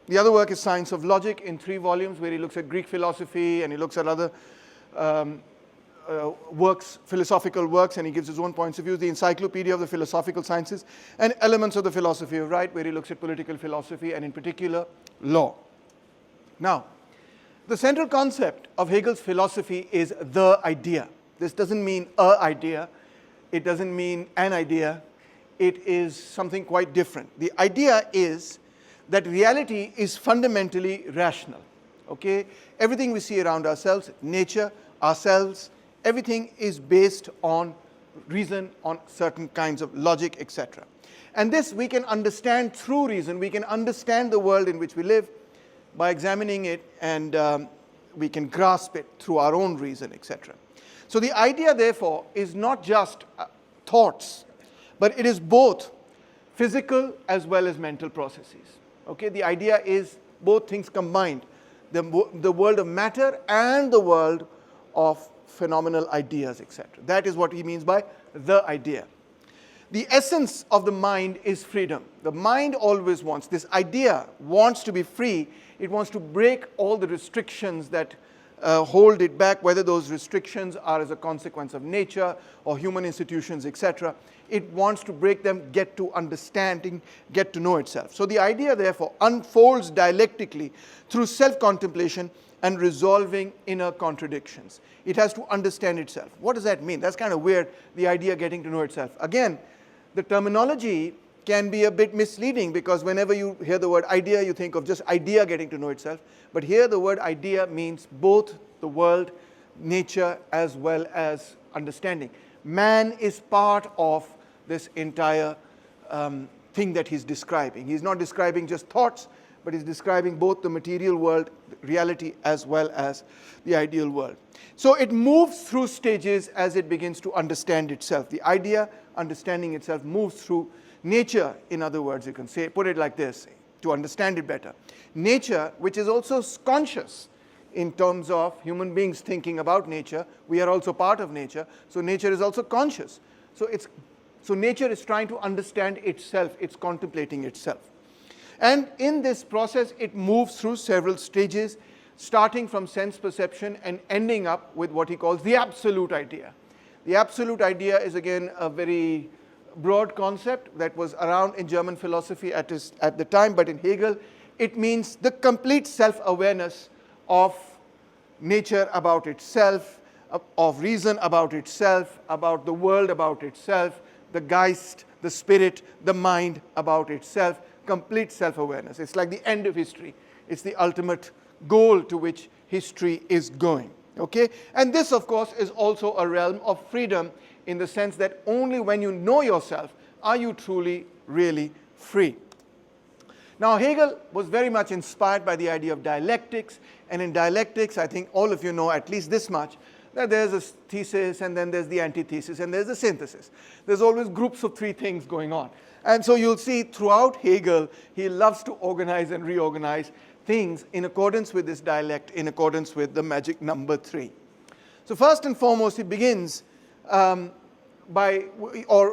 The other work is Science of Logic in 3 volumes, where he looks at Greek philosophy and he looks at other works, philosophical works, and he gives his own points of view. The Encyclopedia of the Philosophical Sciences and Elements of the Philosophy of Right, where he looks at political philosophy and in particular law. Now, the central concept of Hegel's philosophy is the idea. This doesn't mean a idea. It doesn't mean an idea. It is something quite different. The idea is that reality is fundamentally rational. Okay? Everything we see around ourselves, nature, ourselves, everything is based on reason, on certain kinds of logic, etc. And this we can understand through reason. We can understand the world in which we live by examining it, and we can grasp it through our own reason, etc. So the idea, therefore, is not just thoughts, but it is both physical as well as mental processes. Okay? The idea is both things combined, the world of matter and the world of phenomenal ideas, etc. That is what he means by the idea. The essence of the mind is freedom. The mind always wants, this idea wants to be free. It wants to break all the restrictions that hold it back, whether those restrictions are as a consequence of nature or human institutions, etc. It wants to break them, get to understanding, get to know itself. So the idea, therefore, unfolds dialectically through self-contemplation and resolving inner contradictions. It has to understand itself. What does that mean? That's kind of weird, the idea getting to know itself. Again, the terminology can be a bit misleading, because whenever you hear the word idea, you think of just idea getting to know itself. But here the word idea means both the world, nature, as well as understanding. Man is part of this entire thing that he's describing. He's not describing just thoughts, but he's describing both the material world, reality, as well as the ideal world. So it moves through stages as it begins to understand itself. The idea, understanding itself, moves through nature, in other words, you can say, put it like this, to understand it better. Nature, which is also conscious in terms of human beings thinking about nature, we are also part of nature, so nature is also conscious. So nature is trying to understand itself, it's contemplating itself. And in this process, it moves through several stages, starting from sense perception and ending up with what he calls the absolute idea. The absolute idea is, again, a very broad concept that was around in German philosophy at the time, but in Hegel, it means the complete self-awareness of nature about itself, of reason about itself, about the world about itself, the Geist, the spirit, the mind about itself, complete self-awareness. It's like the end of history. It's the ultimate goal to which history is going. Okay? And this, of course, is also a realm of freedom, in the sense that only when you know yourself are you truly, really free. Now, Hegel was very much inspired by the idea of dialectics, and in dialectics, I think all of you know at least this much, that there's a thesis, and then there's the antithesis, and there's the synthesis. There's always groups of 3 things going on. And so you'll see throughout Hegel, he loves to organize and reorganize things in accordance with this dialect, in accordance with the magic number 3. So first and foremost, he begins or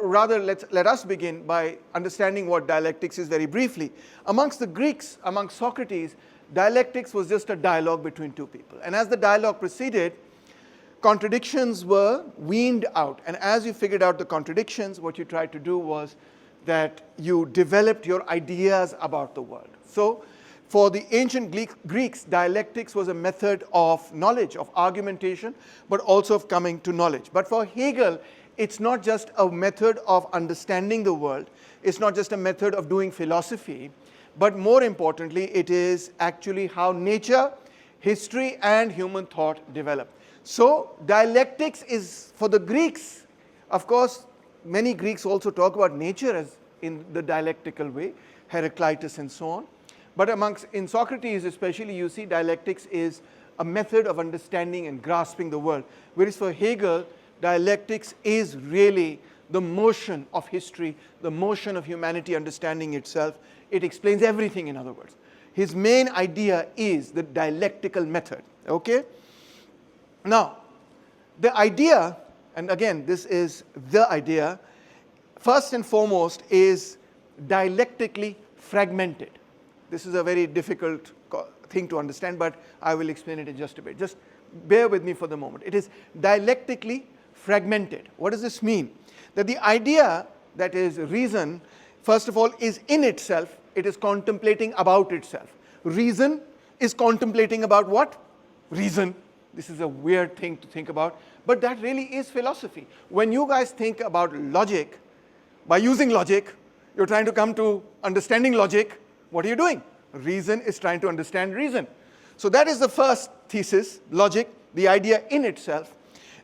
rather let us begin by understanding what dialectics is very briefly. Amongst the Greeks, amongst Socrates, dialectics was just a dialogue between 2 people. And as the dialogue proceeded, contradictions were weaned out. And as you figured out the contradictions, what you tried to do was that you developed your ideas about the world. So for the ancient Greeks, dialectics was a method of knowledge, of argumentation, but also of coming to knowledge. But for Hegel, it's not just a method of understanding the world, it's not just a method of doing philosophy, but more importantly, it is actually how nature, history, and human thought develop. So dialectics is, for the Greeks, of course, many Greeks also talk about nature as in the dialectical way, Heraclitus and so on. But in Socrates especially, you see dialectics is a method of understanding and grasping the world. Whereas for Hegel, dialectics is really the motion of history, the motion of humanity understanding itself. It explains everything, in other words. His main idea is the dialectical method. Okay? Now, the idea, and again, this is the idea, first and foremost is dialectically fragmented. This is a very difficult thing to understand, but I will explain it in just a bit. Just bear with me for the moment. It is dialectically fragmented. What does this mean? That the idea, that is reason, first of all, is in itself. It is contemplating about itself. Reason is contemplating about what? Reason. This is a weird thing to think about, but that really is philosophy. When you guys think about logic, by using logic, you're trying to come to understanding logic. What are you doing? Reason is trying to understand reason. So that is the first thesis, logic, the idea in itself.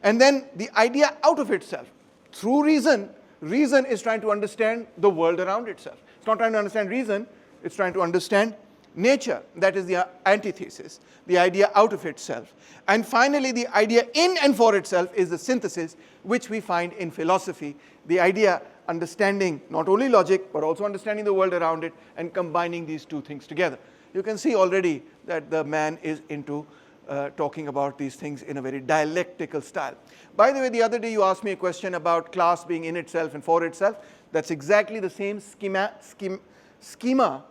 And then the idea out of itself. Through reason, reason is trying to understand the world around itself. It's not trying to understand reason, it's trying to understand nature. That is the antithesis, the idea out of itself. And finally, the idea in and for itself is the synthesis, which we find in philosophy. The idea understanding not only logic, but also understanding the world around it and combining these two things together. You can see already that the man is into talking about these things in a very dialectical style. By the way, the other day you asked me a question about class being in itself and for itself. That's exactly the same schema,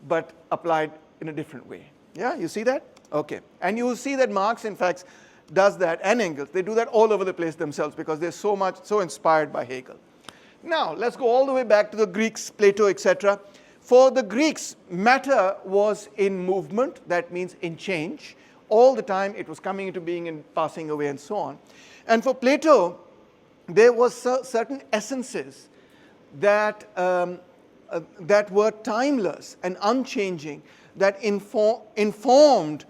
but applied in a different way. Yeah, you see that? Okay. And you see that Marx, in fact, does that, and Engels. They do that all over the place themselves because they're so inspired by Hegel. Now, let's go all the way back to the Greeks, Plato, etc. For the Greeks, matter was in movement, that means in change. All the time it was coming into being and passing away and so on. And for Plato, there was certain essences that were timeless and unchanging, that informed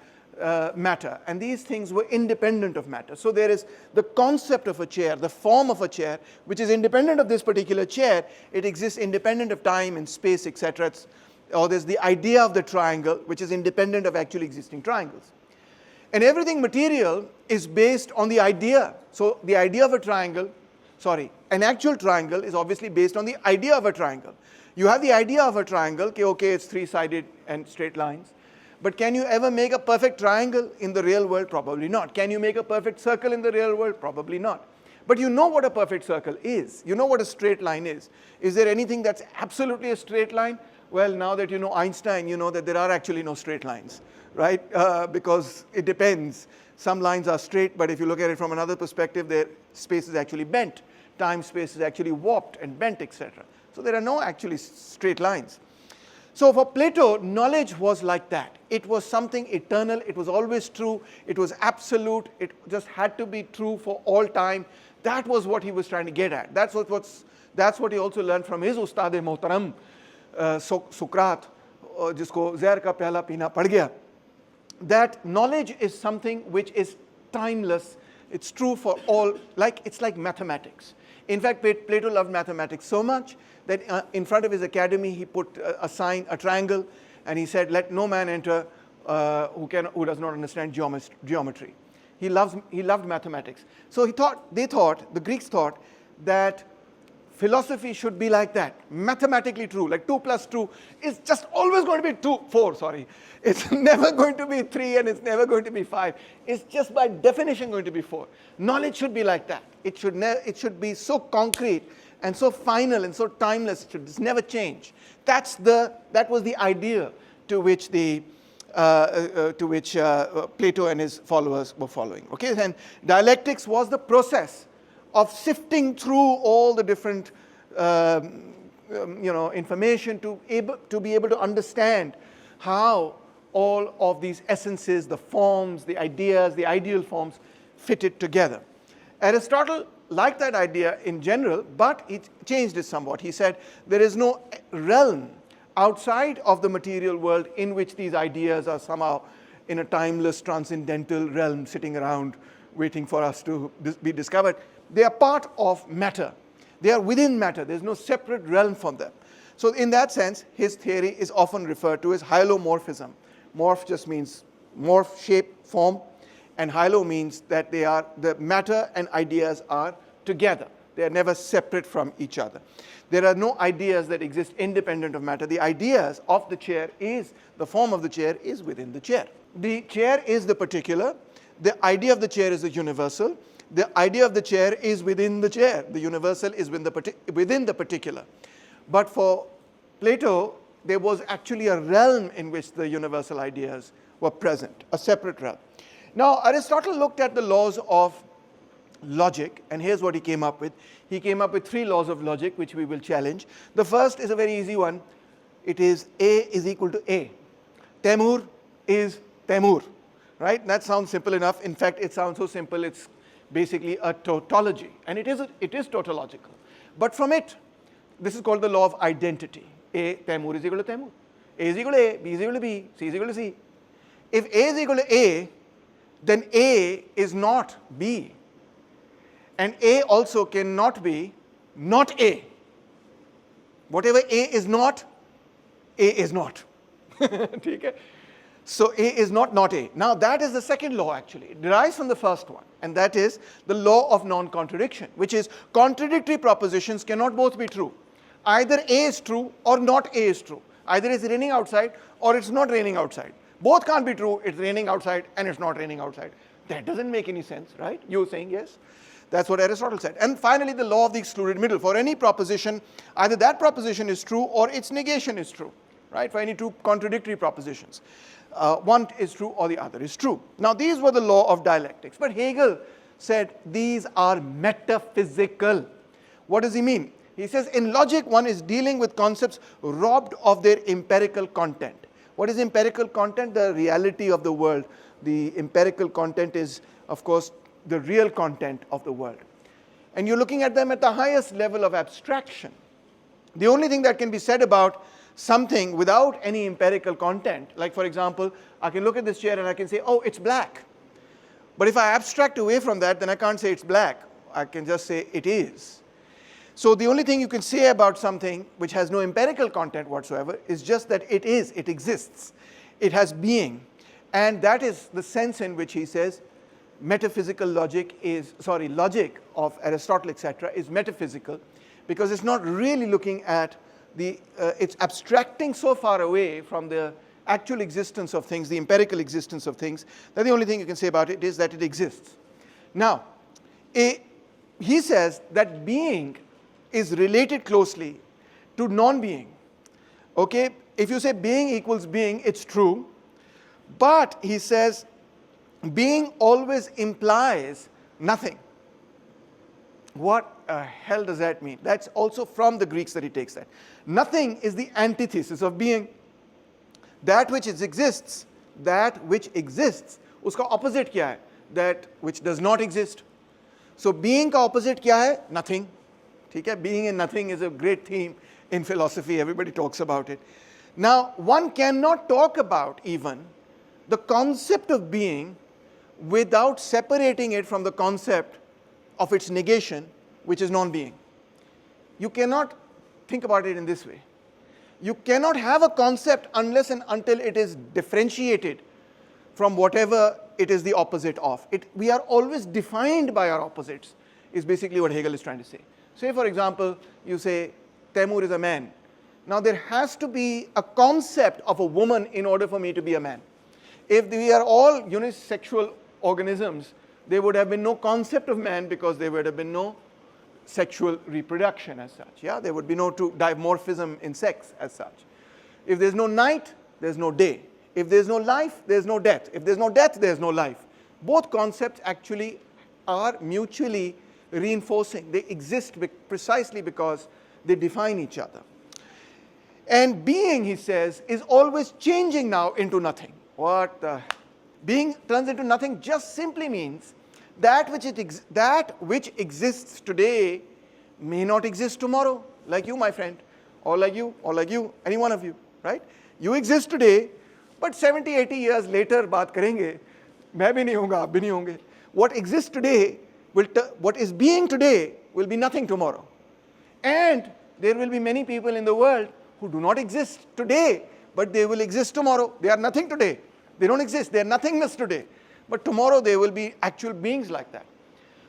matter, and these things were independent of matter. So there is the concept of a chair, the form of a chair, which is independent of this particular chair. It exists independent of time and space, etc. Or there's the idea of the triangle, which is independent of actually existing triangles. And everything material is based on the idea. So the idea of a triangle, an actual triangle is obviously based on the idea of a triangle. You have the idea of a triangle, okay, it's three-sided and straight lines. But can you ever make a perfect triangle in the real world? Probably not. Can you make a perfect circle in the real world? Probably not. But you know what a perfect circle is. You know what a straight line is. Is there anything that's absolutely a straight line? Well, now that you know Einstein, you know that there are actually no straight lines, right? Because it depends. Some lines are straight, but if you look at it from another perspective, their space is actually bent. Time-space is actually warped and bent, etc. So there are no actually straight lines. So for Plato, knowledge was like that. It was something eternal. It was always true. It was absolute. It just had to be true for all time. That was what he was trying to get at. That's what he also learned from his Ustad-e-Mohtaram, Socrates, jisko zehar ka pehla peena pad gaya. That knowledge is something which is timeless. It's true for all. It's like mathematics. In fact, Plato loved mathematics so much that in front of his academy he put a sign, a triangle, and he said, "Let no man enter who does not understand geometry." He loved mathematics. So the Greeks thought that philosophy should be like that, mathematically true, like 2 + 2 is just always going to be 4. It's never going to be 3 and it's never going to be 5. It's just by definition going to be 4. Knowledge should be like that. It should be so concrete and so final and so timeless. It should never change. That was the idea to which Plato and his followers were following. Okay, and dialectics was the process of sifting through all the different information to be able to understand how all of these essences, the forms, the ideas, the ideal forms fitted together. Aristotle liked that idea in general, but he changed it somewhat. He said there is no realm outside of the material world in which these ideas are somehow in a timeless, transcendental realm sitting around waiting for us to be discovered. They are part of matter. They are within matter. There's no separate realm from them. So in that sense, his theory is often referred to as hylomorphism. Morph just means morph, shape, form, and hylo means that the matter and ideas are together. They are never separate from each other. There are no ideas that exist independent of matter. The ideas of the chair the form of the chair is within the chair. The chair is the particular. The idea of the chair is the universal. The idea of the chair is within the chair. The universal is within the particular. But for Plato, there was actually a realm in which the universal ideas were present, a separate realm. Now, Aristotle looked at the laws of logic, and here's what he came up with. He came up with 3 laws of logic, which we will challenge. The first is a very easy one. It is A is equal to A. Taimur is Taimur, right? That sounds simple enough. In fact, it sounds so simple, it's basically a tautology, and it is tautological. But from it, this is called the law of identity. A, Taimur is equal to Taimur. A is equal to A, B is equal to B, C is equal to C. If A is equal to A, then A is not B. And A also cannot be not A. Whatever A is not, A is not. Okay? So A is not A. Now that is the second law actually. It derives from the first one, and that is the law of non-contradiction, which is contradictory propositions cannot both be true. Either A is true or not A is true. Either it's raining outside or it's not raining outside. Both can't be true. It's raining outside and it's not raining outside. That doesn't make any sense, right? You're saying yes? That's what Aristotle said. And finally, the law of the excluded middle. For any proposition, either that proposition is true or its negation is true, right? For any two contradictory propositions. One is true or the other is true. Now, these were the law of dialectics. But Hegel said these are metaphysical. What does he mean? He says in logic, one is dealing with concepts robbed of their empirical content. What is empirical content? The reality of the world. The empirical content is, of course, the real content of the world. And you're looking at them at the highest level of abstraction. The only thing that can be said about something without any empirical content, like for example, I can look at this chair and I can say, oh, it's black. But if I abstract away from that, then I can't say it's black. I can just say it is. So the only thing you can say about something which has no empirical content whatsoever is just that it is, it exists, it has being. And that is the sense in which he says metaphysical logic is, logic of Aristotle, etc., is metaphysical, because it's not really looking at it's abstracting so far away from the actual existence of things, the empirical existence of things, that the only thing you can say about it is that it exists. Now, he says that being is related closely to non-being. Okay, if you say being equals being, it's true, but he says being always implies nothing. What the hell does that mean? That's also from the Greeks that he takes that. Nothing is the antithesis of being. That which exists, uska opposite kya hai? That which does not exist. So being ka opposite kya hai? Nothing. Being and nothing is a great theme in philosophy. Everybody talks about it. Now, one cannot talk about even the concept of being without separating it from the concept of its negation, which is non-being. You cannot think about it in this way. You cannot have a concept unless and until it is differentiated from whatever it is the opposite of. We are always defined by our opposites, is basically what Hegel is trying to say. Say, for example, you say, Taimur is a man. Now, there has to be a concept of a woman in order for me to be a man. If we are all unisexual organisms, there would have been no concept of man because there would have been no sexual reproduction as such. Yeah, there would be no dimorphism in sex as such. If there's no night, there's no day. If there's no life, there's no death. If there's no death, there's no life. Both concepts actually are mutually reinforcing. They exist precisely because they define each other. And being, he says, is always changing now into nothing. Being turns into nothing just simply means that which exists today may not exist tomorrow, like you, my friend, or like you, any one of you, right? You exist today, but 70, 80 years later, baat karenge, main bhi nahi hoonga, aap bhi nahi honge. What exists today, what is being today, will be nothing tomorrow. And there will be many people in the world who do not exist today, but they will exist tomorrow. They are nothing today. They don't exist. They are nothingness today. But tomorrow they will be actual beings like that.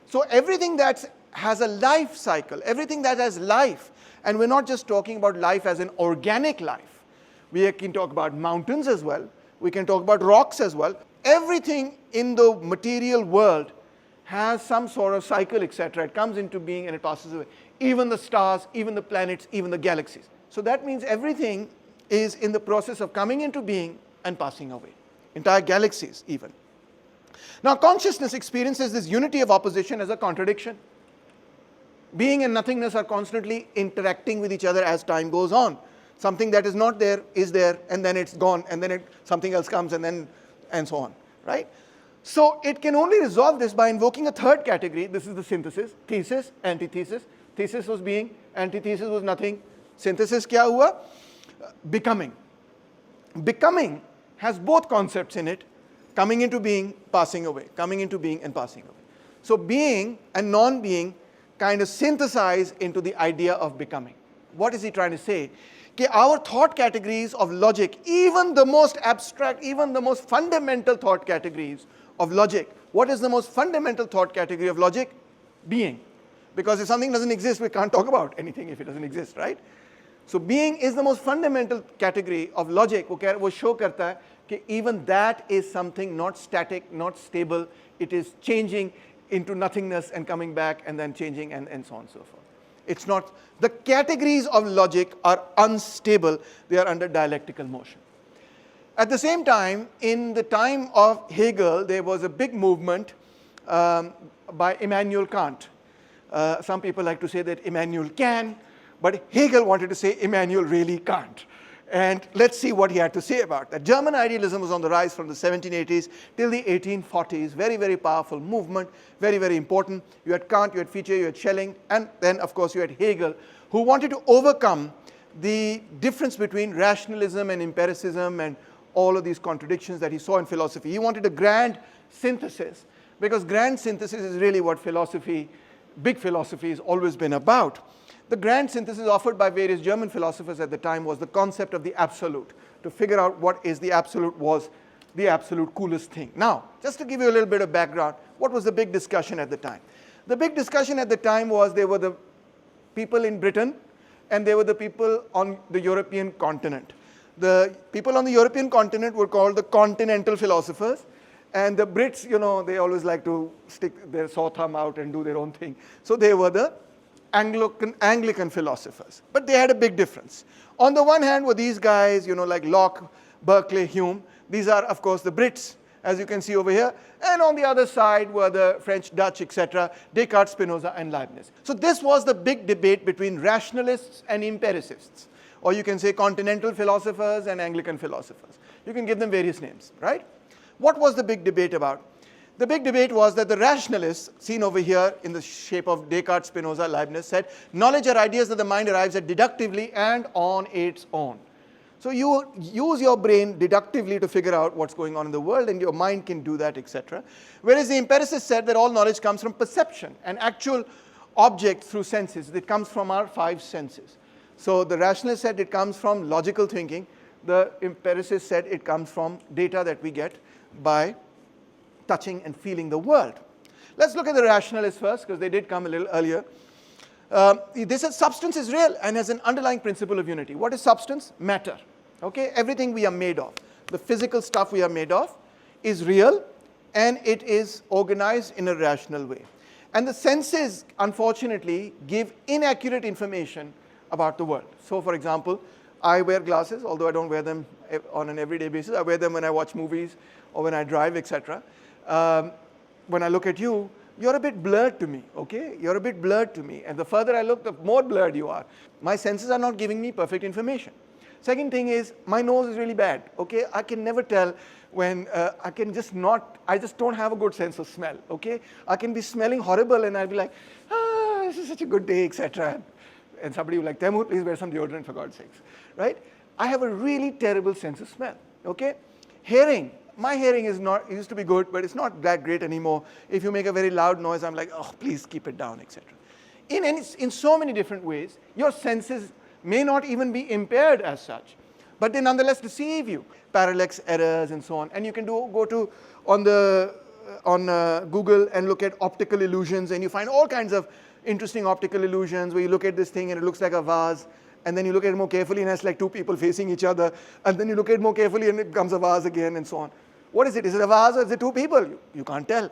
So everything that has a life cycle, everything that has life, and we're not just talking about life as an organic life. We can talk about mountains as well. We can talk about rocks as well. Everything in the material world has some sort of cycle, etc. It comes into being and it passes away. Even the stars, even the planets, even the galaxies. So that means everything is in the process of coming into being and passing away. Entire galaxies even. Now consciousness experiences this unity of opposition as a contradiction. Being and nothingness are constantly interacting with each other as time goes on. Something that is not there is there, and then it's gone, and then something else comes, and so on, right? So it can only resolve this by invoking a third category. This is the synthesis, thesis, antithesis. Thesis was being, antithesis was nothing. Synthesis kya hua? Becoming. Becoming has both concepts in it, coming into being, passing away, coming into being and passing away. So being and non-being kind of synthesize into the idea of becoming. What is he trying to say? That our thought categories of logic, even the most abstract, even the most fundamental thought categories of logic, what is the most fundamental thought category of logic? Being. Because if something doesn't exist, we can't talk about anything if it doesn't exist, right? So being is the most fundamental category of logic. वो show करता है कि even that is something not static, not stable. It is changing into nothingness and coming back and then changing and so on and so forth. It's not, the categories of logic are unstable. They are under dialectical motion. At the same time, in the time of Hegel, there was a big movement by Immanuel Kant. Some people like to say that Immanuel can, but Hegel wanted to say Immanuel really can't. And let's see what he had to say about that. German idealism was on the rise from the 1780s till the 1840s. Very, very powerful movement, very, very important. You had Kant, you had Fichte, you had Schelling, and then, of course, you had Hegel, who wanted to overcome the difference between rationalism and empiricism and all of these contradictions that he saw in philosophy. He wanted a grand synthesis, because grand synthesis is really what philosophy, big philosophy, has always been about. The grand synthesis offered by various German philosophers at the time was the concept of the absolute. To figure out what is the absolute was the absolute coolest thing. Now, just to give you a little bit of background, what was the big discussion at the time? The big discussion at the time was there were the people in Britain and there were the people on the European continent. The people on the European continent were called the continental philosophers, and the Brits, you know, they always like to stick their sore thumb out and do their own thing. So they were the Anglican philosophers. But they had a big difference. On the one hand were these guys, you know, like Locke, Berkeley, Hume. These are, of course, the Brits, as you can see over here. And on the other side were the French, Dutch, etc., Descartes, Spinoza, and Leibniz. So this was the big debate between rationalists and empiricists. Or you can say continental philosophers and Anglican philosophers. You can give them various names, right? What was the big debate about? The big debate was that the rationalists, seen over here in the shape of Descartes, Spinoza, Leibniz, said knowledge are ideas that the mind arrives at deductively and on its own. So you use your brain deductively to figure out what's going on in the world, and your mind can do that, etc. Whereas the empiricists said that all knowledge comes from perception and actual objects through senses. It comes from our five senses. So the rationalists said it comes from logical thinking. The empiricists said it comes from data that we get by touching and feeling the world. Let's look at the rationalists first, because they did come a little earlier. They said substance is real and has an underlying principle of unity. What is substance? Matter. Okay? Everything we are made of, the physical stuff we are made of, is real, and it is organized in a rational way. And the senses, unfortunately, give inaccurate information about the world. So, for example, I wear glasses, although I don't wear them on an everyday basis. I wear them when I watch movies or when I drive, etc. When I look at you, you're a bit blurred to me, okay? You're a bit blurred to me. And the further I look, the more blurred you are. My senses are not giving me perfect information. Second thing is, my nose is really bad, okay? I can never tell when I just don't have a good sense of smell, okay? I can be smelling horrible and I'll be like, this is such a good day, etc. And somebody will be like, Taimur, please wear some deodorant for God's sakes, right? I have a really terrible sense of smell, okay? Hearing. My hearing is not, it used to be good, but it's not that great anymore. If you make a very loud noise, I'm like, oh, please keep it down, etc. In so many different ways, your senses may not even be impaired as such, but they nonetheless deceive you. Parallax errors and so on. And you can go on Google and look at optical illusions, and you find all kinds of interesting optical illusions where you look at this thing and it looks like a vase, and then you look at it more carefully and it's like two people facing each other, and then you look at it more carefully and it becomes a vase again, and so on. What is it? Is it a vase or is it two people? You can't tell.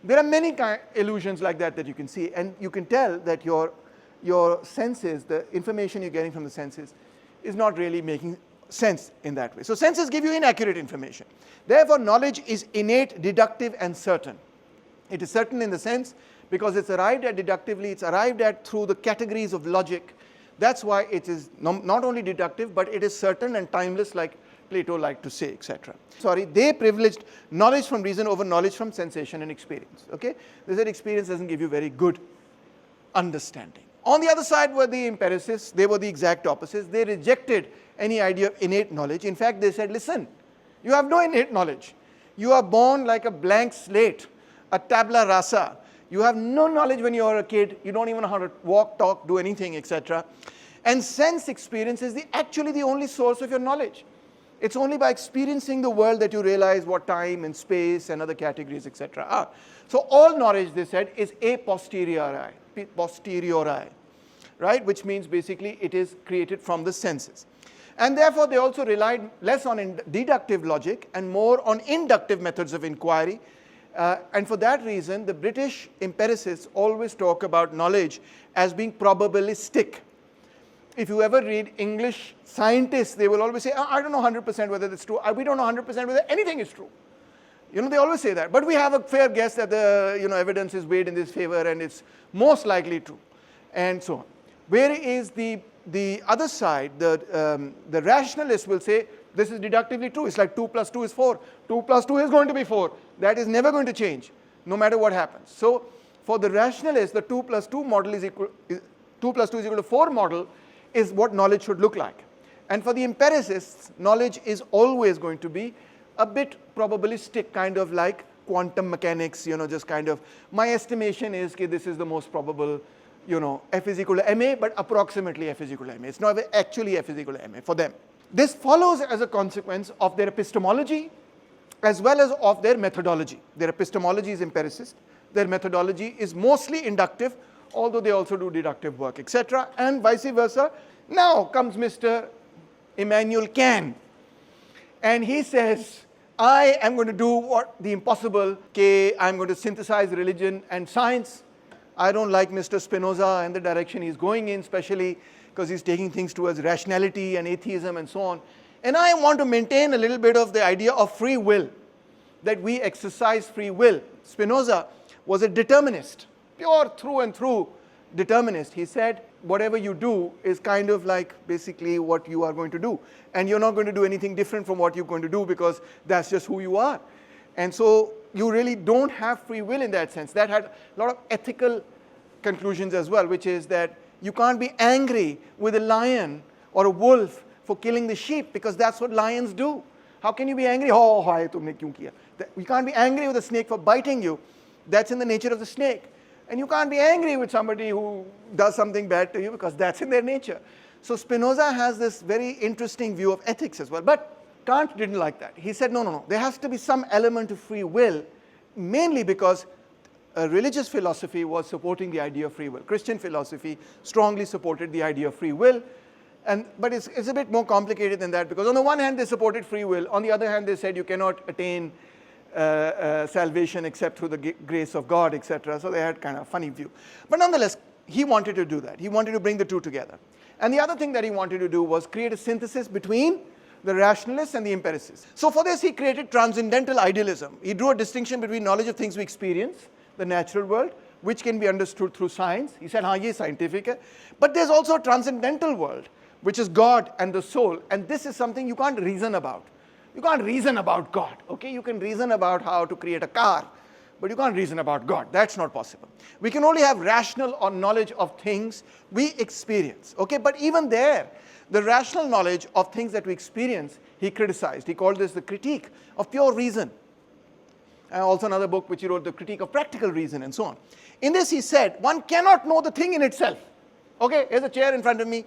There are many illusions like that you can see, and you can tell that your senses, the information you're getting from the senses, is not really making sense in that way. So senses give you inaccurate information. Therefore, knowledge is innate, deductive, and certain. It is certain in the sense because it's arrived at deductively, it's arrived at through the categories of logic. That's why it is not only deductive, but it is certain and timeless, like Plato liked to say, etc. Sorry, they privileged knowledge from reason over knowledge from sensation and experience. Okay, they said experience doesn't give you very good understanding. On the other side were the empiricists. They were the exact opposites. They rejected any idea of innate knowledge. In fact, they said, listen, you have no innate knowledge. You are born like a blank slate, a tabula rasa. You have no knowledge when you are a kid. You don't even know how to walk, talk, do anything, etc. And sense experience is actually the only source of your knowledge. It's only by experiencing the world that you realize what time and space and other categories, etc. are. So all knowledge, they said, is a posteriori, right? Which means basically it is created from the senses. And therefore, they also relied less on deductive logic and more on inductive methods of inquiry. And for that reason, the British empiricists always talk about knowledge as being probabilistic. If you ever read English scientists, they will always say, I don't know 100% whether it's true. We don't know 100% whether anything is true. You know, they always say that. But we have a fair guess that the evidence is weighed in this favor and it's most likely true, and so on. Where is the other side? The rationalists will say, this is deductively true. It's like 2 plus 2 is 4. 2 plus 2 is going to be 4. That is never going to change, no matter what happens. So for the rationalists, the 2 plus 2 model is equal, 2 plus 2 is equal to 4 model is what knowledge should look like. And for the empiricists, knowledge is always going to be a bit probabilistic, kind of like quantum mechanics, just kind of, my estimation is that this is the most probable, F is equal to ma, but approximately F is equal to ma. It's not actually F is equal to ma for them. This follows as a consequence of their epistemology as well as of their methodology. Their epistemology is empiricist. Their methodology is mostly inductive, although they also do deductive work, etc. And vice versa. Now comes Mr. Immanuel Kant. And he says, I am going to do what the impossible. I'm going to synthesize religion and science. I don't like Mr. Spinoza and the direction he's going in, especially because he's taking things towards rationality and atheism and so on. And I want to maintain a little bit of the idea of free will, that we exercise free will. Spinoza was a determinist, pure through and through determinist. He said, whatever you do is kind of like basically what you are going to do. And you're not going to do anything different from what you're going to do because that's just who you are. And so you really don't have free will in that sense. That had a lot of ethical conclusions as well, which is that you can't be angry with a lion or a wolf for killing the sheep because that's what lions do. How can you be angry? Oh, hi, tumne kyun kiya? You can't be angry with a snake for biting you. That's in the nature of the snake. And you can't be angry with somebody who does something bad to you because that's in their nature. So Spinoza has this very interesting view of ethics as well. But Kant didn't like that. He said, no. There has to be some element of free will, mainly because religious philosophy was supporting the idea of free will. Christian philosophy strongly supported the idea of free will. But it's a bit more complicated than that, because on the one hand they supported free will, on the other hand they said you cannot attain salvation except through the grace of God, etc. So they had kind of a funny view. But nonetheless, he wanted to do that. He wanted to bring the two together. And the other thing that he wanted to do was create a synthesis between the rationalists and the empiricists. So for this, he created transcendental idealism. He drew a distinction between knowledge of things we experience, the natural world, which can be understood through science. He said, ye scientific hai. But there's also a transcendental world, which is God and the soul. And this is something you can't reason about. You can't reason about God, okay? You can reason about how to create a car, but you can't reason about God. That's not possible. We can only have rational or knowledge of things we experience, okay? But even there, the rational knowledge of things that we experience, he criticized. He called this the critique of pure reason. And also another book which he wrote, The Critique of Practical Reason, and so on. In this he said, one cannot know the thing in itself. Okay, here's a chair in front of me.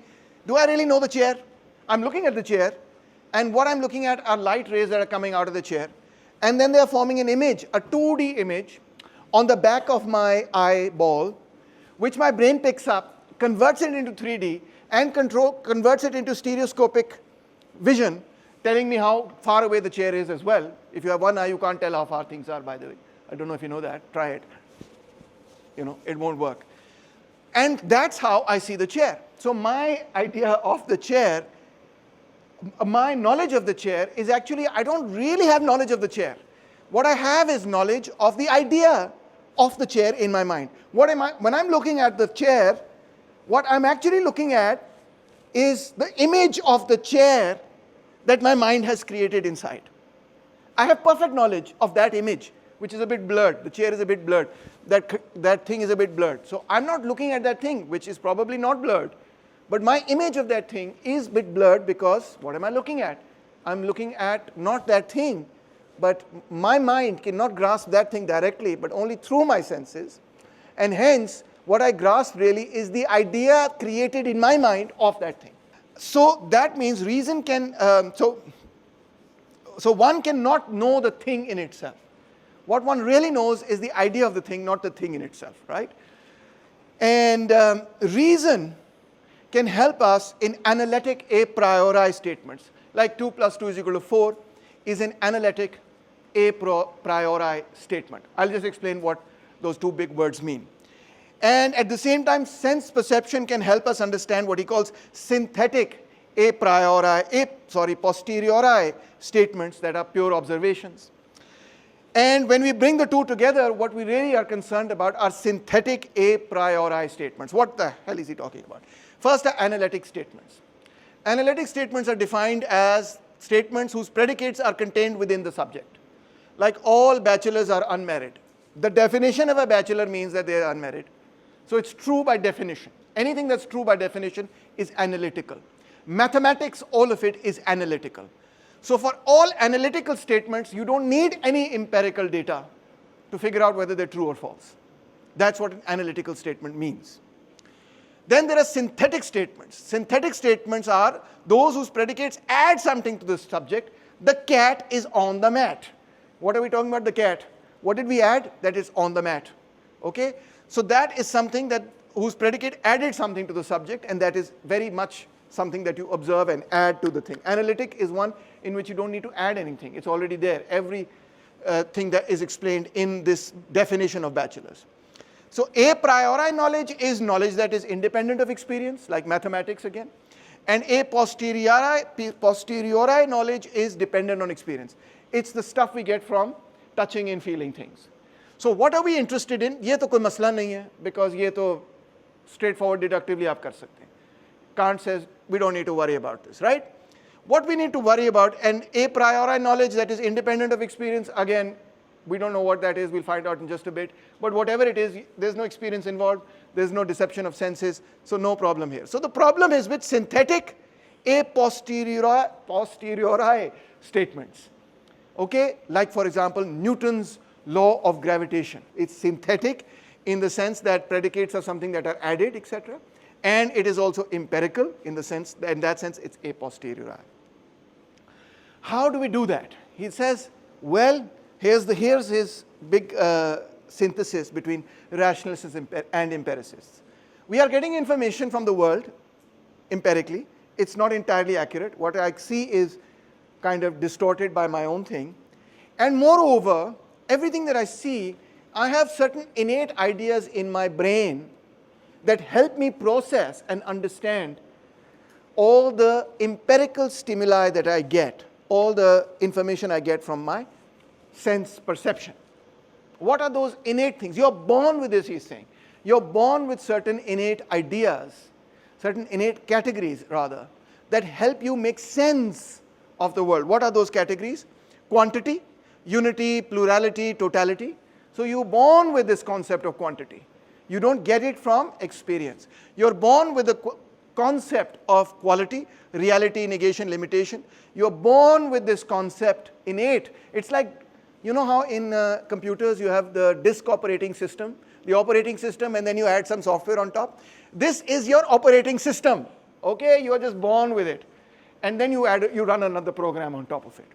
Do I really know the chair? I'm looking at the chair, and what I'm looking at are light rays that are coming out of the chair. And then they're forming an image, a 2D image, on the back of my eyeball, which my brain picks up, converts it into 3D, and converts it into stereoscopic vision, telling me how far away the chair is as well. If you have one eye, you can't tell how far things are, by the way. I don't know if you know that. Try it. It won't work. And that's how I see the chair. So my idea of the chair my knowledge of the chair is actually, I don't really have knowledge of the chair. What I have is knowledge of the idea of the chair in my mind. When I'm looking at the chair, what I'm actually looking at is the image of the chair that my mind has created inside. I have perfect knowledge of that image, which is a bit blurred. The chair is a bit blurred. That thing is a bit blurred. So I'm not looking at that thing, which is probably not blurred. But my image of that thing is a bit blurred because what am I looking at? I'm looking at not that thing, but my mind cannot grasp that thing directly, but only through my senses. And hence, what I grasp really is the idea created in my mind of that thing. So that means reason can, so one cannot know the thing in itself. What one really knows is the idea of the thing, not the thing in itself, right? And reason can help us in analytic a priori statements. Like 2 + 2 = 4 is an analytic a priori statement. I'll just explain what those two big words mean. And at the same time, sense perception can help us understand what he calls synthetic a posteriori statements that are pure observations. And when we bring the two together, what we really are concerned about are synthetic a priori statements. What the hell is he talking about? First are analytic statements. Analytic statements are defined as statements whose predicates are contained within the subject. Like all bachelors are unmarried. The definition of a bachelor means that they are unmarried. So it's true by definition. Anything that's true by definition is analytical. Mathematics, all of it is analytical. So for all analytical statements, you don't need any empirical data to figure out whether they're true or false. That's what an analytical statement means. Then there are synthetic statements. Synthetic statements are those whose predicates add something to the subject. The cat is on the mat. What are we talking about? The cat. What did we add? That is on the mat. Okay? So that is something that whose predicate added something to the subject, and that is very much something that you observe and add to the thing. Analytic is one in which you don't need to add anything. It's already there. Every thing that is explained in this definition of bachelors. So a priori knowledge is knowledge that is independent of experience, like mathematics again. And a posteriori knowledge is dependent on experience. It's the stuff we get from touching and feeling things. So what are we interested in? ये तो कोई मसला नहीं है, because ये तो straightforward deductively आप कर सकते हैं. Kant says we don't need to worry about this, right? What we need to worry about, and a priori knowledge that is independent of experience, again, we don't know what that is, we'll find out in just a bit. But whatever it is, there's no experience involved, there's no deception of senses, so no problem here. So the problem is with synthetic a posteriori statements. Okay, like for example, Newton's law of gravitation. It's synthetic in the sense that predicates are something that are added, etc. And it is also empirical in the sense, in that sense, it's a posteriori. How do we do that? He says, well, here's his big synthesis between rationalists and empiricists. We are getting information from the world empirically. It's not entirely accurate. What I see is kind of distorted by my own thing. And moreover, everything that I see, I have certain innate ideas in my brain that help me process and understand all the empirical stimuli that I get, all the information I get from my sense perception. What are those innate things? You're born with this, he's saying. You're born with certain innate ideas, certain innate categories, rather, that help you make sense of the world. What are those categories? Quantity, unity, plurality, totality. So you're born with this concept of quantity. You don't get it from experience. You're born with the concept of quality, reality, negation, limitation. You're born with this concept innate. It's like, you know how in computers you have the disk operating system, the operating system, and then you add some software on top. This is your operating system. Okay, you are just born with it. And then you run another program on top of it.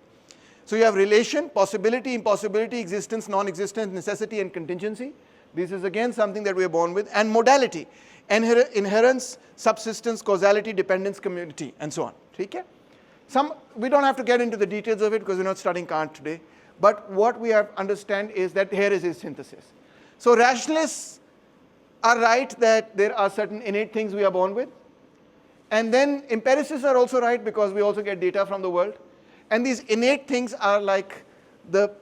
So you have relation, possibility, impossibility, existence, non-existence, necessity, and contingency. This is again something that we are born with. And modality, inherence, subsistence, causality, dependence, community, and so on. Okay? We don't have to get into the details of it because we're not studying Kant today. But what we have to understand is that here is his synthesis. So rationalists are right that there are certain innate things we are born with. And then empiricists are also right because we also get data from the world. And these innate things are like the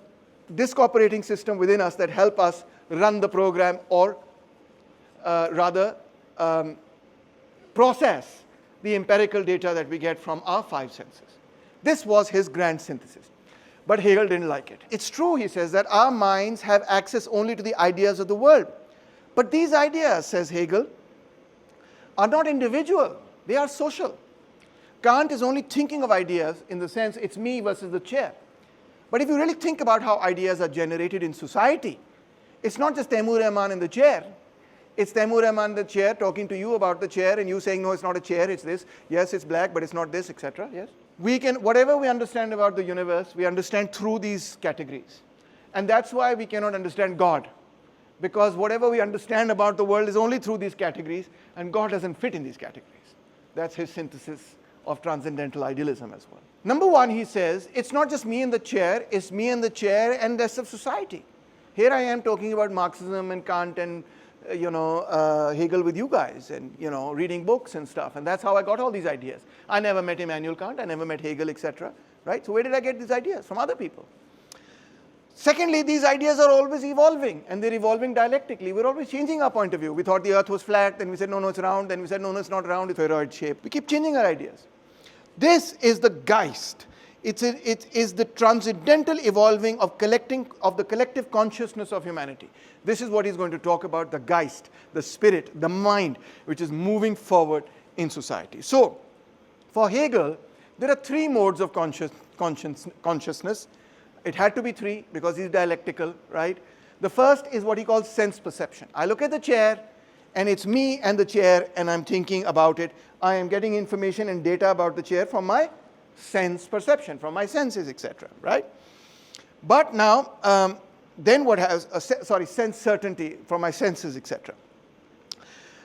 disk operating system within us that help us run the program, or rather process the empirical data that we get from our five senses. This was his grand synthesis. But Hegel didn't like it. It's true, he says, that our minds have access only to the ideas of the world. But these ideas, says Hegel, are not individual. They are social. Kant is only thinking of ideas in the sense it's me versus the chair. But if you really think about how ideas are generated in society, it's not just Taimur Rahman in the chair. It's Taimur Rahman in the chair talking to you about the chair and you saying, no, it's not a chair, it's this. Yes, it's black, but it's not this, etc. Yes? We can, whatever we understand about the universe, we understand through these categories. And that's why we cannot understand God. Because whatever we understand about the world is only through these categories, and God doesn't fit in these categories. That's his synthesis of transcendental idealism as well. Number one, he says, it's not just me in the chair, it's me in the chair and the rest of society. Here I am talking about Marxism and Kant and Hegel with you guys, and reading books and stuff, and that's how I got all these ideas. I never met Immanuel Kant, I never met Hegel, etc. Right? So where did I get these ideas? From other people. Secondly, these ideas are always evolving, and they're evolving dialectically. We're always changing our point of view. We thought the earth was flat, then we said, no, it's round, then we said, no, it's not round, it's spheroid shaped. We keep changing our ideas. This is the Geist. It is the transcendental evolving of the collective consciousness of humanity. This is what he's going to talk about, the Geist, the spirit, the mind, which is moving forward in society. So, for Hegel, there are three modes of consciousness. It had to be three because he's dialectical, right? The first is what he calls sense perception. I look at the chair, and it's me and the chair, and I'm thinking about it. I am getting information and data about the chair from my sense perception, from my senses, etc., right? But now, then what has, sense certainty from my senses, etc.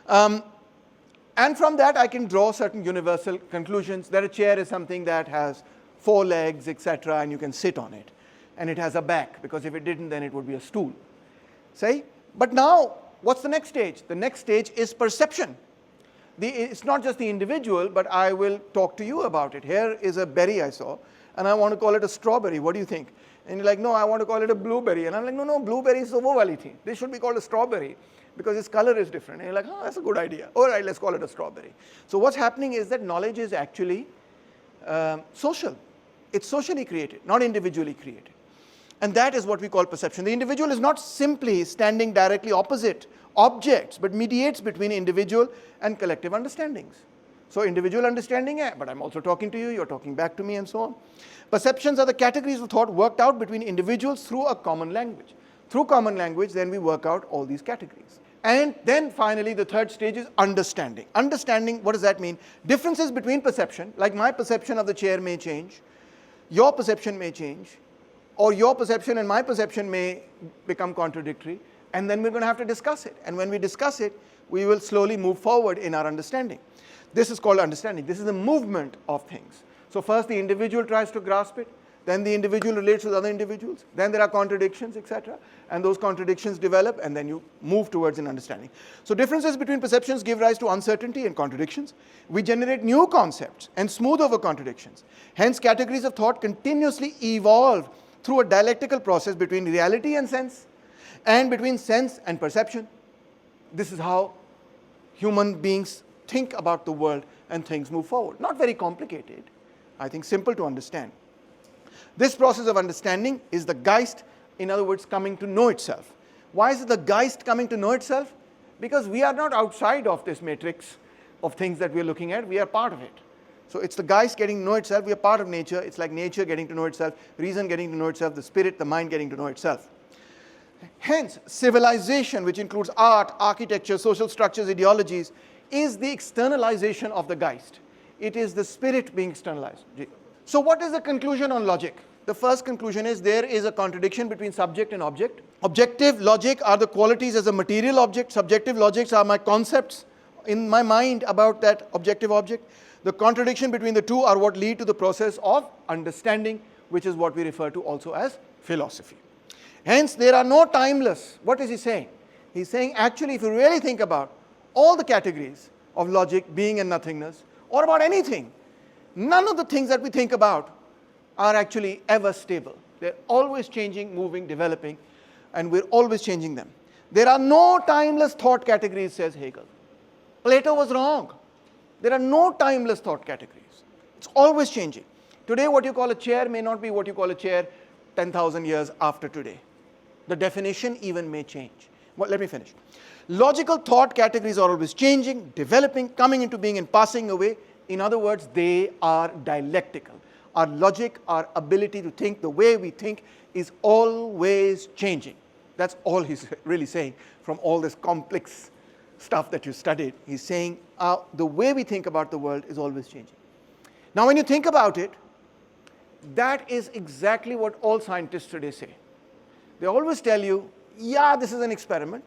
And from that, I can draw certain universal conclusions that a chair is something that has four legs, etc., and you can sit on it. And it has a back, because if it didn't, then it would be a stool. See? But now, what's the next stage? The next stage is perception. It's not just the individual, but I will talk to you about it. Here is a berry I saw, and I want to call it a strawberry. What do you think? And you're like, no, I want to call it a blueberry. And I'm like, no, blueberry is the wo wali thi. This should be called a strawberry, because its color is different. And you're like, oh, that's a good idea. All right, let's call it a strawberry. So what's happening is that knowledge is actually social. It's socially created, not individually created. And that is what we call perception. The individual is not simply standing directly opposite objects, but mediates between individual and collective understandings. So individual understanding, but I'm also talking to you, you're talking back to me, and so on. Perceptions are the categories of thought worked out between individuals through a common language. Through common language, then we work out all these categories. And then finally, the third stage is understanding. Understanding, what does that mean? Differences between perception, like my perception of the chair may change, your perception may change, or your perception and my perception may become contradictory, and then we're going to have to discuss it. And when we discuss it, we will slowly move forward in our understanding. This is called understanding. This is the movement of things. So first the individual tries to grasp it, then the individual relates with other individuals, then there are contradictions, etc. And those contradictions develop, and then you move towards an understanding. So differences between perceptions give rise to uncertainty and contradictions. We generate new concepts and smooth over contradictions. Hence, categories of thought continuously evolve through a dialectical process between reality and sense, and between sense and perception. This is how human beings think about the world and things move forward. Not very complicated, I think simple to understand. This process of understanding is the Geist, in other words, coming to know itself. Why is it the Geist coming to know itself? Because we are not outside of this matrix of things that we are looking at, we are part of it. So it's the Geist getting to know itself, we are part of nature, it's like nature getting to know itself, reason getting to know itself, the spirit, the mind getting to know itself. Hence, civilization, which includes art, architecture, social structures, ideologies, is the externalization of the Geist. It is the spirit being externalized. So what is the conclusion on logic? The first conclusion is there is a contradiction between subject and object. Objective logic are the qualities as a material object. Subjective logics are my concepts in my mind about that objective object. The contradiction between the two are what lead to the process of understanding, which is what we refer to also as philosophy. Hence, there are no timeless. What is he saying? He's saying, actually, if you really think about all the categories of logic, being and nothingness, or about anything, none of the things that we think about are actually ever stable. They're always changing, moving, developing, and we're always changing them. There are no timeless thought categories, says Hegel. Plato was wrong. There are no timeless thought categories. It's always changing. Today, what you call a chair may not be what you call a chair 10,000 years after today. The definition even may change. Well, let me finish. Logical thought categories are always changing, developing, coming into being and passing away. In other words, they are dialectical. Our logic, our ability to think, the way we think is always changing. That's all he's really saying from all this complex stuff that you studied. He's saying the way we think about the world is always changing. Now, when you think about it, that is exactly what all scientists today say. They always tell you, yeah, this is an experiment,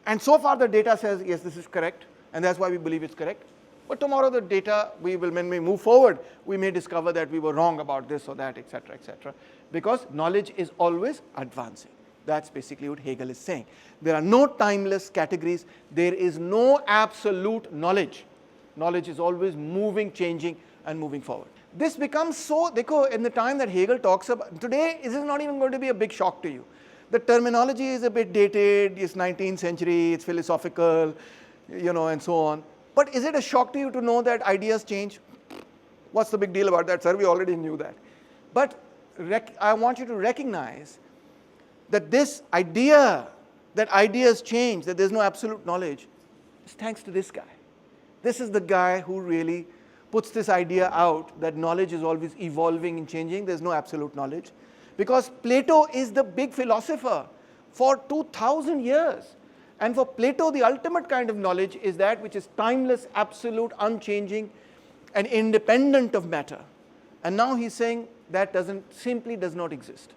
and so far the data says, yes, this is correct, and that's why we believe it's correct. But tomorrow the data, when we move forward, we may discover that we were wrong about this or that, etc., etc., because knowledge is always advancing. That's basically what Hegel is saying. There are no timeless categories. There is no absolute knowledge. Knowledge is always moving, changing, and moving forward. This becomes so, in the time that Hegel talks about, today this is not even going to be a big shock to you. The terminology is a bit dated, it's 19th century, it's philosophical, and so on. But is it a shock to you to know that ideas change? What's the big deal about that, sir? We already knew that. But I want you to recognize that this idea that ideas change, that there's no absolute knowledge, is thanks to this guy. This is the guy who really puts this idea out that knowledge is always evolving and changing. There's no absolute knowledge. Because Plato is the big philosopher for 2,000 years. And for Plato, the ultimate kind of knowledge is that which is timeless, absolute, unchanging, and independent of matter. And now he's saying that simply does not exist.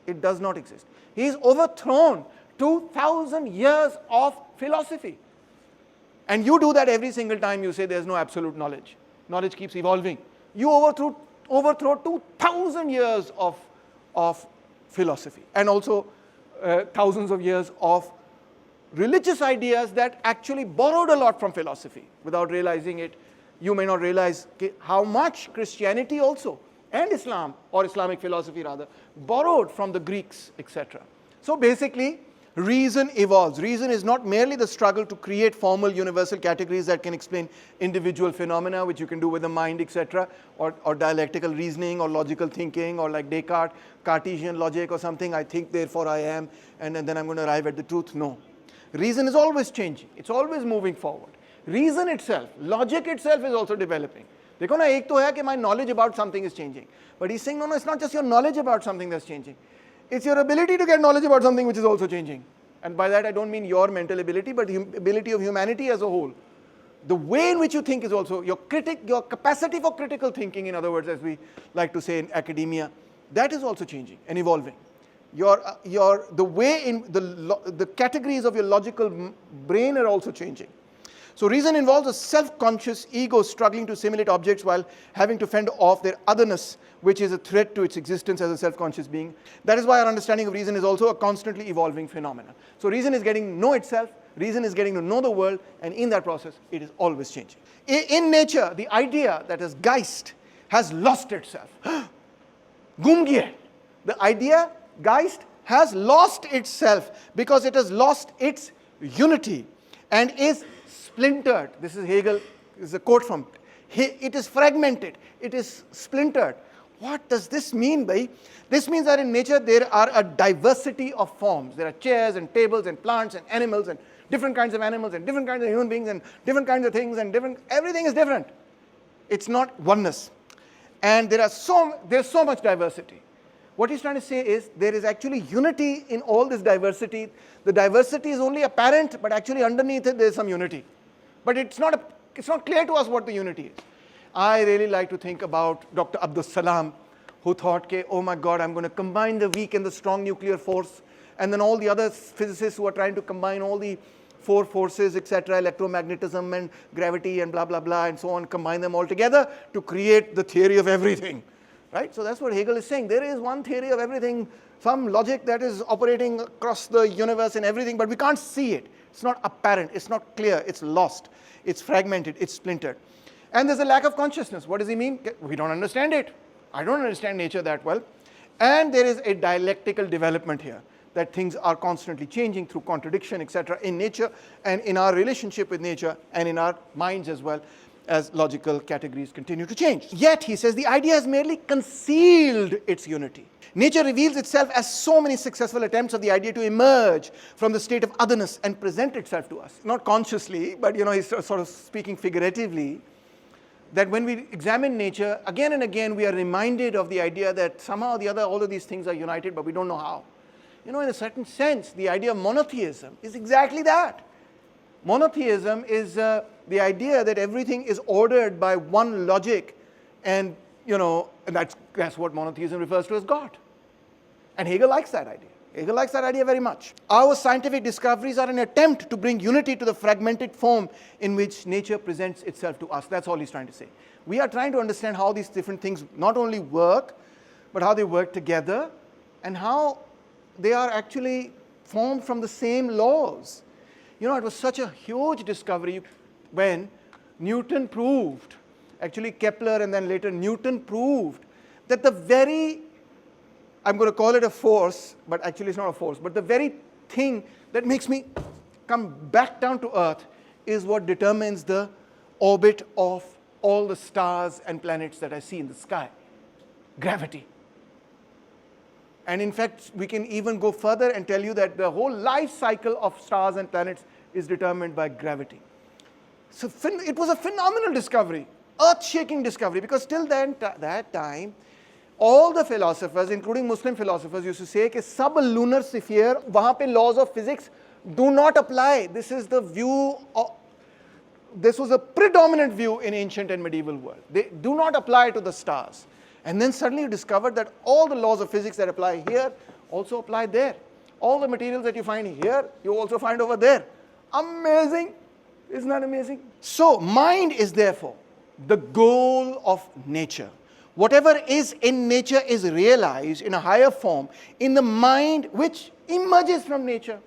It does not exist. He's overthrown 2,000 years of philosophy. And you do that every single time you say there's no absolute knowledge. Knowledge keeps evolving. You overthrow 2,000 years of philosophy, and also thousands of years of religious ideas that actually borrowed a lot from philosophy. Without realizing it, you may not realize how much Christianity also, and Islam, or Islamic philosophy rather, borrowed from the Greeks, etc. So basically, reason evolves. Reason is not merely the struggle to create formal universal categories that can explain individual phenomena, which you can do with the mind, etc., or dialectical reasoning, or logical thinking, or like Descartes, Cartesian logic or something, I think, therefore I am, and then I'm going to arrive at the truth. No. Reason is always changing. It's always moving forward. Reason itself, logic itself is also developing. देखो ना, एक तो है कि my knowledge about something is changing. But he's saying, no, it's not just your knowledge about something that's changing. It's your ability to get knowledge about something which is also changing. And by that I don't mean your mental ability, but the ability of humanity as a whole. The way in which you think is also, your capacity for critical thinking, in other words, as we like to say in academia, that is also changing and evolving. The way in the categories of your logical brain are also changing. So reason involves a self-conscious ego struggling to assimilate objects while having to fend off their otherness, which is a threat to its existence as a self-conscious being. That is why our understanding of reason is also a constantly evolving phenomenon. So reason is getting to know itself, reason is getting to know the world, and in that process, it is always changing. In nature, the idea that is Geist has lost itself. Gum gaya. The idea, Geist, has lost itself because it has lost its unity and is splintered. This is Hegel, this is a quote from it. It is fragmented, it is splintered. What does this mean, bhai? This means that in nature there are a diversity of forms. There are chairs and tables and plants and animals and different kinds of animals and different kinds of human beings and different kinds of things and everything is different. It's not oneness. And there's so much diversity. What he's trying to say is there is actually unity in all this diversity. The diversity is only apparent, but actually underneath it there is some unity. But it's not clear to us what the unity is. I really like to think about Dr. Abdus Salam, who thought, oh my God, I'm going to combine the weak and the strong nuclear force, and then all the other physicists who are trying to combine all the four forces, etc., electromagnetism and gravity and blah, blah, blah, and so on, combine them all together to create the theory of everything. Right? So that's what Hegel is saying. There is one theory of everything, some logic that is operating across the universe and everything, but we can't see it. It's not apparent, it's not clear, it's lost, it's fragmented, it's splintered. And there's a lack of consciousness. What does he mean? We don't understand it. I don't understand nature that well. And there is a dialectical development here, that things are constantly changing through contradiction, etc., in nature and in our relationship with nature and in our minds as well, as logical categories continue to change. Yet, he says, the idea has merely concealed its unity. Nature reveals itself as so many successful attempts of the idea to emerge from the state of otherness and present itself to us. Not consciously, but he's sort of speaking figuratively, that when we examine nature, again and again we are reminded of the idea that somehow or the other all of these things are united, but we don't know how. In a certain sense, the idea of monotheism is exactly that. Monotheism is the idea that everything is ordered by one logic, and that's what monotheism refers to as God. And Hegel likes that idea. Hegel likes that idea very much. Our scientific discoveries are an attempt to bring unity to the fragmented form in which nature presents itself to us. That's all he's trying to say. We are trying to understand how these different things not only work, but how they work together, and how they are actually formed from the same laws. It was such a huge discovery when Newton proved, actually Kepler and then later Newton proved, that the very, I'm going to call it a force, but actually it's not a force, but the very thing that makes me come back down to Earth is what determines the orbit of all the stars and planets that I see in the sky: gravity. And in fact, we can even go further and tell you that the whole life cycle of stars and planets is determined by gravity. So it was a phenomenal discovery, earth-shaking discovery, because till then, that time, all the philosophers, including Muslim philosophers, used to say that sub-lunar sphere, वहाँ पे laws of physics do not apply. This is the view of, this was a predominant view in ancient and medieval world. They do not apply to the stars. And then suddenly you discovered that all the laws of physics that apply here also apply there. All the materials that you find here, you also find over there. Amazing! Isn't that amazing? So, mind is therefore the goal of nature. Whatever is in nature is realized in a higher form in the mind which emerges from nature.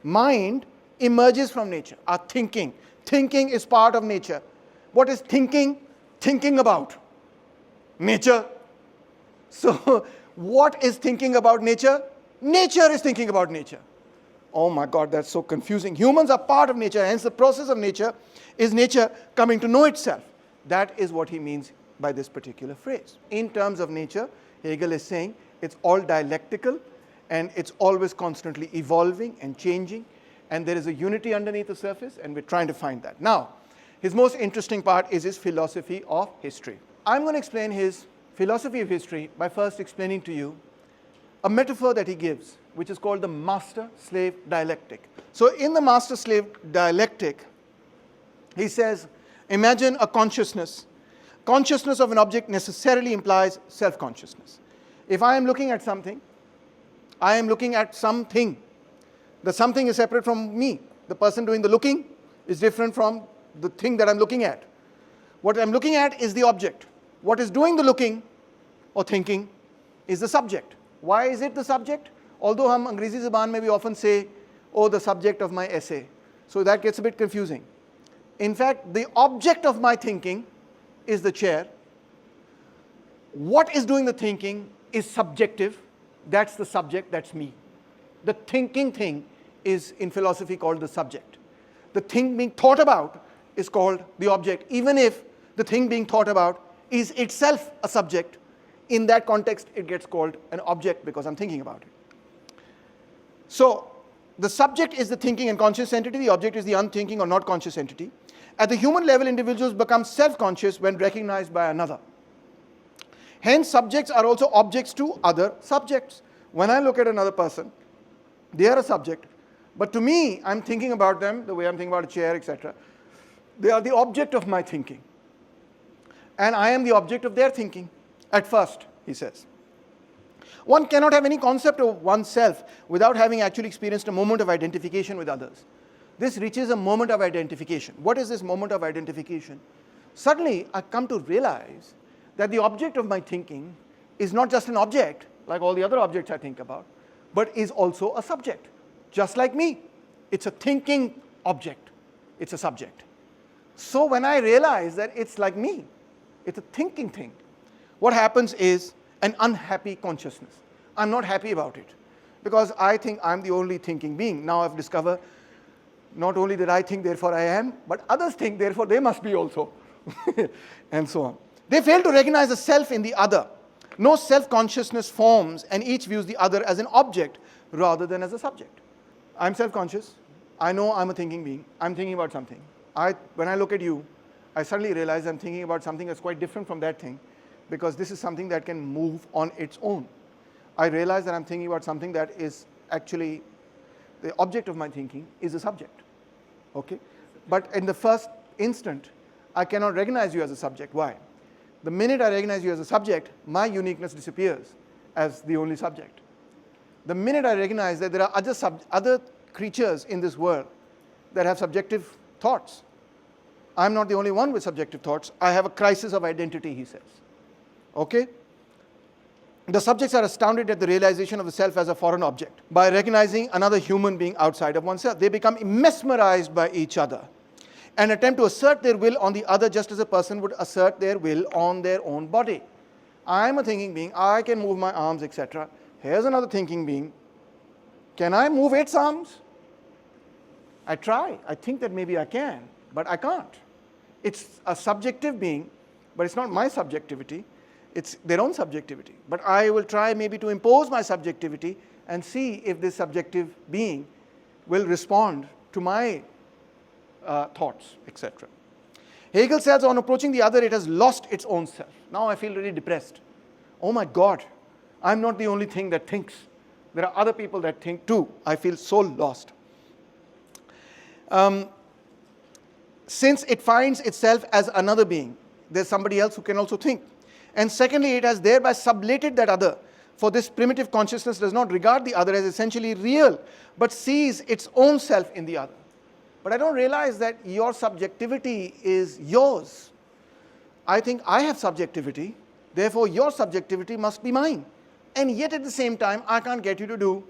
Mind emerges from nature. Our thinking. Thinking is part of nature. What is thinking? Thinking about nature. So, what is thinking about nature? Nature is thinking about nature. Oh my God, that's so confusing. Humans are part of nature, hence the process of nature is nature coming to know itself. That is what he means by this particular phrase. In terms of nature, Hegel is saying it's all dialectical and it's always constantly evolving and changing, and there is a unity underneath the surface, and we're trying to find that. Now, his most interesting part is his philosophy of history. I'm going to explain his philosophy of history by first explaining to you a metaphor that he gives, which is called the master-slave dialectic. So in the master-slave dialectic, he says, imagine a consciousness. Consciousness of an object necessarily implies self-consciousness. If I am looking at something, I am looking at something. The something is separate from me. The person doing the looking is different from the thing that I'm looking at. What I'm looking at is the object. What is doing the looking or thinking is the subject. Why is it the subject? Although हम अंग्रेजी ज़बान में we often say, oh, the subject of my essay. So that gets a bit confusing. In fact, the object of my thinking is the chair. What is doing the thinking is subjective. That's the subject, that's me. The thinking thing is in philosophy called the subject. The thing being thought about is called the object, even if the thing being thought about is itself a subject. In that context, it gets called an object because I'm thinking about it. So, the subject is the thinking and conscious entity, the object is the unthinking or not conscious entity. At the human level, individuals become self-conscious when recognized by another. Hence, subjects are also objects to other subjects. When I look at another person, they are a subject, but to me, I'm thinking about them the way I'm thinking about a chair, etc. They are the object of my thinking. And I am the object of their thinking. At first, he says. One cannot have any concept of oneself without having actually experienced a moment of identification with others. This reaches a moment of identification. What is this moment of identification? Suddenly, I come to realize that the object of my thinking is not just an object, like all the other objects I think about, but is also a subject, just like me. It's a thinking object. It's a subject. So when I realize that it's like me, it's a thinking thing, what happens is an unhappy consciousness. I'm not happy about it because I think I'm the only thinking being. Now I've discovered not only that I think, therefore I am, but others think, therefore they must be also, and so on. They fail to recognize the self in the other. No self-consciousness forms, and each views the other as an object rather than as a subject. I'm self-conscious. I know I'm a thinking being. I'm thinking about something. When I look at you, I suddenly realize I'm thinking about something that's quite different from that thing, because this is something that can move on its own. I realize that I'm thinking about something that is actually the object of my thinking is a subject. Okay? But in the first instant, I cannot recognize you as a subject. Why? The minute I recognize you as a subject, my uniqueness disappears as the only subject. The minute I recognize that there are other creatures in this world that have subjective thoughts, I'm not the only one with subjective thoughts. I have a crisis of identity, he says. Okay? The subjects are astounded at the realization of the self as a foreign object. By recognizing another human being outside of oneself, they become mesmerized by each other and attempt to assert their will on the other, just as a person would assert their will on their own body. I'm a thinking being. I can move my arms, etc. Here's another thinking being. Can I move its arms? I try. I think that maybe I can, but I can't. It's a subjective being, but it's not my subjectivity. It's their own subjectivity. But I will try maybe to impose my subjectivity and see if this subjective being will respond to my thoughts, etc. Hegel says, on approaching the other, it has lost its own self. Now I feel really depressed. Oh my God, I'm not the only thing that thinks. There are other people that think too. I feel so lost. Since it finds itself as another being, there's somebody else who can also think. And secondly, it has thereby sublated that other. For this primitive consciousness does not regard the other as essentially real, but sees its own self in the other. But I don't realize that your subjectivity is yours. I think I have subjectivity, therefore your subjectivity must be mine. And yet at the same time, I can't get you to do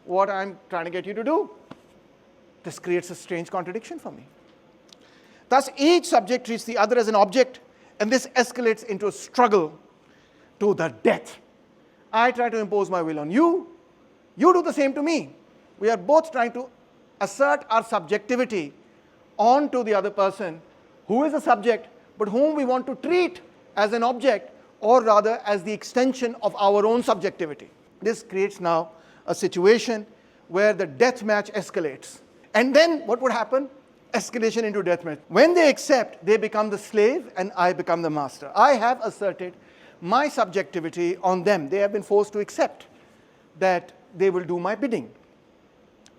what I'm trying to get you to do. This creates a strange contradiction for me. Thus, each subject treats the other as an object, and this escalates into a struggle to the death. I try to impose my will on you. You do the same to me. We are both trying to assert our subjectivity onto the other person, who is a subject, but whom we want to treat as an object, or rather as the extension of our own subjectivity. This creates now a situation where the death match escalates. And then what would happen? Escalation into death match. When they accept, they become the slave and I become the master. I have asserted my subjectivity on them. They have been forced to accept that they will do my bidding.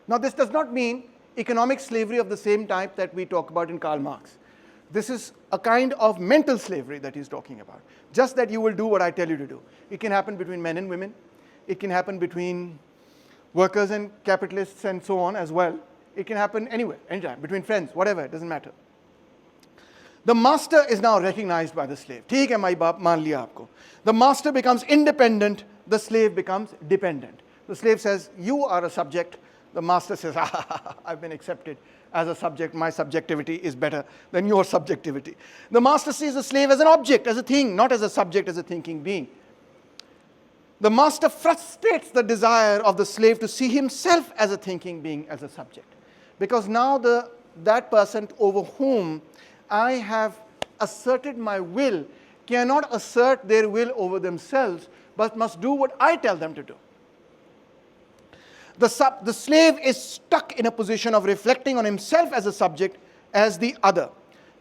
Now, this does not mean economic slavery of the same type that we talk about in Karl Marx. This is a kind of mental slavery that he's talking about. Just that you will do what I tell you to do. It can happen between men and women. It can happen between workers and capitalists and so on as well. It can happen anywhere, anytime, between friends, whatever, it doesn't matter. The master is now recognized by the slave. ठीक है माई बाप मान लिया आपको. The master becomes independent, the slave becomes dependent. The slave says, you are a subject. The master says, I've been accepted as a subject. My subjectivity is better than your subjectivity. The master sees the slave as an object, as a thing, not as a subject, as a thinking being. The master frustrates the desire of the slave to see himself as a thinking being, as a subject. Because now that person over whom I have asserted my will cannot assert their will over themselves, but must do what I tell them to do. The slave is stuck in a position of reflecting on himself as a subject, as the other.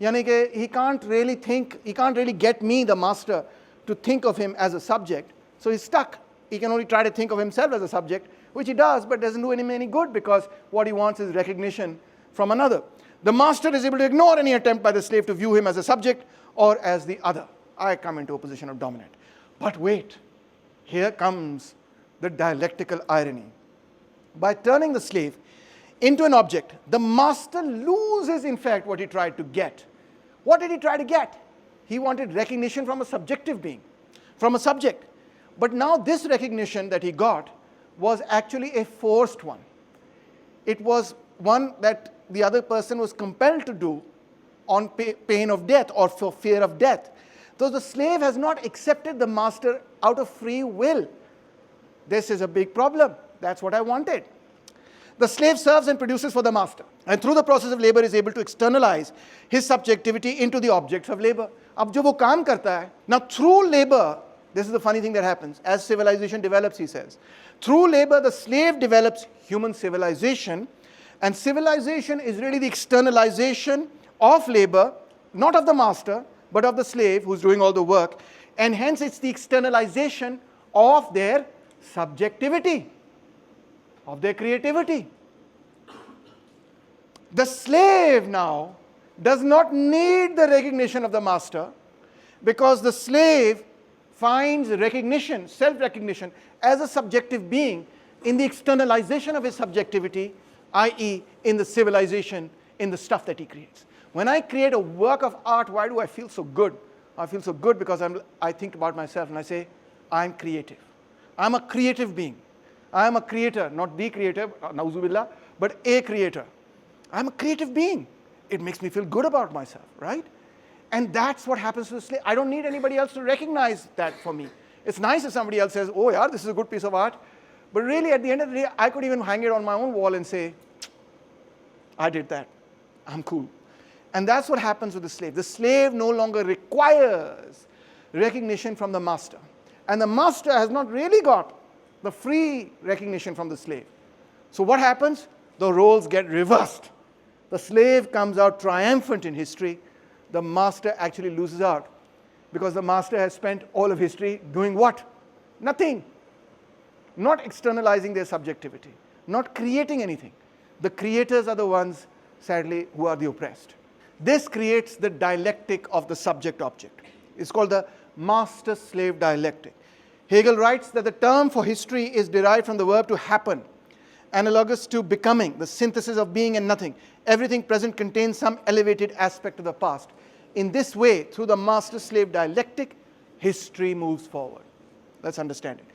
Yani ke he can't really think, he can't really get me, the master, to think of him as a subject. So he's stuck. He can only try to think of himself as a subject, which he does, but doesn't do him any good, because what he wants is recognition from another. The master is able to ignore any attempt by the slave to view him as a subject or as the other. I come into a position of dominant. But wait, here comes the dialectical irony. By turning the slave into an object, the master loses, in fact, what he tried to get. What did he try to get? He wanted recognition from a subjective being, from a subject. But now this recognition that he got was actually a forced one. It was one that the other person was compelled to do on pain of death or for fear of death. So the slave has not accepted the master out of free will. This is a big problem. That's what I wanted. The slave serves and produces for the master, and through the process of labor is able to externalize his subjectivity into the objects of labor. अब जो वो काम करता है, now through labor, this is the funny thing that happens, as civilization develops, he says, through labor the slave develops human civilization, and civilization is really the externalization of labor, not of the master, but of the slave who's doing all the work, and hence it's the externalization of their subjectivity, of their creativity. The slave now does not need the recognition of the master, because the slave finds recognition, self-recognition, as a subjective being in the externalization of his subjectivity, i.e. in the civilization, in the stuff that he creates. When I create a work of art, why do I feel so good? I feel so good because I think about myself and I say, I'm creative. I'm a creative being. I am a creator, not the creator, na'uzubillah, but a creator. I'm a creative being. It makes me feel good about myself, right? And that's what happens to the slave. I don't need anybody else to recognize that for me. It's nice if somebody else says, oh yeah, this is a good piece of art. But really, at the end of the day, I could even hang it on my own wall and say, I did that. I'm cool. And that's what happens with the slave. The slave no longer requires recognition from the master. And the master has not really got the free recognition from the slave. So what happens? The roles get reversed. The slave comes out triumphant in history. The master actually loses out, because the master has spent all of history doing what? Nothing. Not externalizing their subjectivity, not creating anything. The creators are the ones, sadly, who are the oppressed. This creates the dialectic of the subject-object. It's called the master-slave dialectic. Hegel writes that the term for history is derived from the verb to happen, analogous to becoming, the synthesis of being and nothing. Everything present contains some elevated aspect of the past. In this way, through the master-slave dialectic, history moves forward. Let's understand it.